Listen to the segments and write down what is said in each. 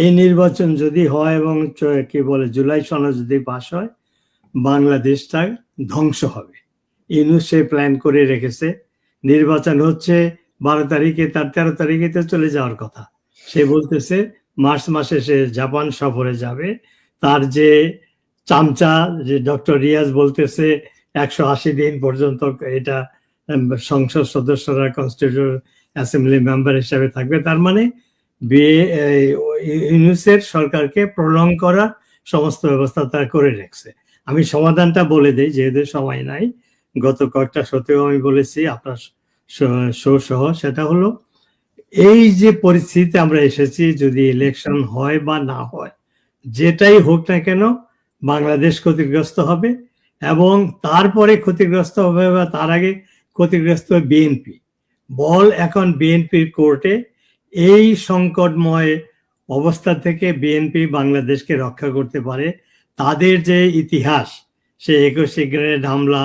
এই নির্বাচন যদি হয় এবং কি বলে জুলাই সনদ যদি পাস হয়, বাংলাদেশটা ধ্বংস হবে। ইউনূস সে প্ল্যান করে রেখেছে। নির্বাচন হচ্ছে 12 তারিখে, তার 13 তারিখে তো চলে যাওয়ার কথা। সে বলতেছে মার্চ মাসে সে জাপান সফরে যাবে। তার যে চামচা যে ডক্টর রিয়াজ বলতেছে 180 দিন পর্যন্ত এটা সংসদ সদস্যরা কনস্টিটিউশন অ্যাসেম্বলি মেম্বার হিসাবে থাকবে। তার মানে ইউনূসের সরকারকে প্রলং করার সমস্ত ব্যবস্থা তারা করে রেখেছে। আমি সমাধানটা বলে দিই, যেহেতু সময় নাই। গত কয়েকটা শোতেও আমি বলেছি আপনার সহ, সেটা হলো এই যে পরিস্থিতিতে আমরা এসেছি, যদি ইলেকশন হয় বা না হয়, যেটাই হোক না কেন বাংলাদেশ ক্ষতিগ্রস্ত হবে, এবং তারপরে ক্ষতিগ্রস্ত হবে বা তার আগে ক্ষতিগ্রস্ত বিএনপি। বল এখন বিএনপির কোর্টে। এই সংকটময় অবস্থা থেকে বিএনপি বাংলাদেশকে রক্ষা করতে পারে। তাদের যে ইতিহাস, সে 21 গ্রেনেড হামলা,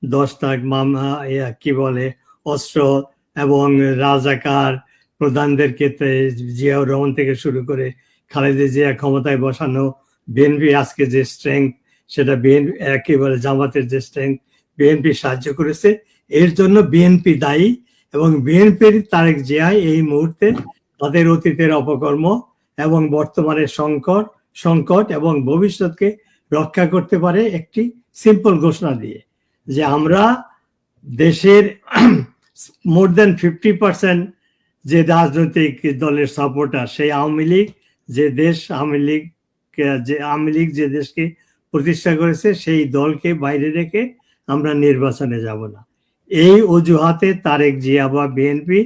10 লাখ মামলা, কি বলে অস্ত্র, এবং রাজাকার প্রধানদের ক্ষেত্রে জিয়াউর রহমান থেকে শুরু করে খালেদা জিয়া ক্ষমতায় বসানো, বিএনপি আজকে যে স্ট্রেংথ, সেটা বিএনপি একেবারে জামাতের যে স্ট্রেংথ, বিএনপি সাহায্য করেছে। এর জন্য বিএনপি দায়ী, এবং বিএনপির তারেক জিয়া এই মুহূর্তে তাদের অতীতের অপকর্ম এবং বর্তমানের সংকট এবং ভবিষ্যৎকে রক্ষা করতে পারে একটি সিম্পল ঘোষণা দিয়ে, যে আমরা দেশের মোর দেন 50% যে রাজনৈতিক দলের সাপোর্টার, সেই আওয়ামী লীগ যে দেশকে প্রতিষ্ঠা করেছে, সেই দলকে বাইরে রেখে আমরা নির্বাচনে যাব না। এই অজুহাতে তারেক জিয়া বা বিএনপি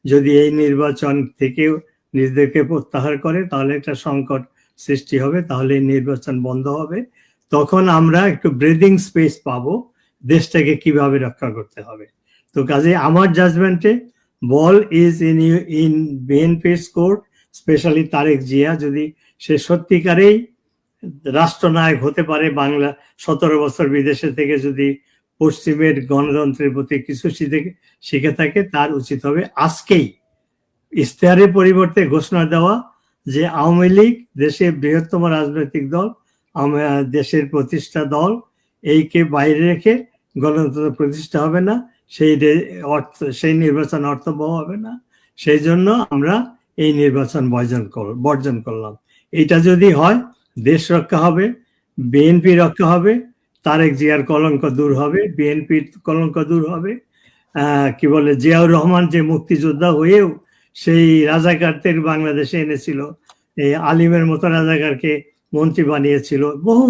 যদি এই নির্বাচন থেকে নিজেদেরকে প্রত্যাহার করে, তাহলে একটা সংকট সৃষ্টি হবে, তাহলে নির্বাচন বন্ধ হবে। তখন আমরা একটু ব্রিদিং স্পেস পাবো দেশটাকে কিভাবে রক্ষা করতে হবে। তো কাজে আমার জাজমেন্টে বল ইজ ইন বিএনপির কোর্ট, স্পেশালি তারেক জিয়া যদি সে সত্যিকারেই রাষ্ট্রনায়ক হতে পারে, বাংলা 17 বছর বিদেশে থেকে যদি পশ্চিমের গণতন্ত্রের প্রতি কিছু শিখে থাকে, তার উচিত হবে আজকেই ইশতেহারের পরিবর্তে ঘোষণা দেওয়া যে আওয়ামী লীগ দেশের বৃহত্তম রাজনৈতিক দল, দেশের প্রতিষ্ঠা দল, এইকে বাইরে রেখে গণতন্ত্র প্রতিষ্ঠা হবে না, সেই নির্বাচন অর্থবহ হবে না। সেই জন্য আমরা এই নির্বাচন বর্জন করলাম। এটা যদি হয়, দেশ রক্ষা হবে, বিএনপি রক্ষা হবে, তারেক জিয়ার কলঙ্ক দূর হবে, বিএনপির কলঙ্ক দূর হবে। কি বলে জিয়াউর রহমান যে মুক্তিযোদ্ধা হয়েও সেই রাজাকারদের বাংলাদেশে এনেছিল, এই আলিমের মতো রাজাকারকে মন্ত্রী বানিয়েছিল, বহু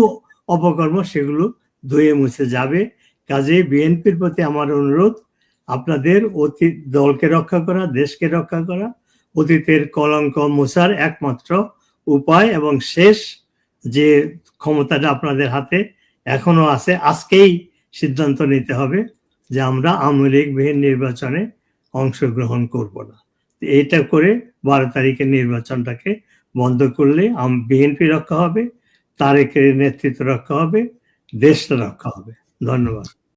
অপকর্ম, সেগুলো ধুয়ে মুছে যাবে। কাজে বিএনপির প্রতি আমার অনুরোধ, আপনাদের অতীত দলকে রক্ষা করা, দেশকে রক্ষা করা, অতীতের কলঙ্ক মোছার একমাত্র উপায় এবং শেষ যে ক্ষমতাটা আপনাদের হাতে এখনো আছে, আজকেই সিদ্ধান্ত নিতে হবে যে আমরা আওয়ামী লীগবিহীন নির্বাচনে অংশগ্রহণ করব না। এইটা করে 12 তারিখের নির্বাচনটাকে বন্ধ করলে বিএনপি রক্ষা হবে, তারেকের নেতৃত্ব রক্ষা হবে, দেশটা রক্ষা হবে। ধন্যবাদ।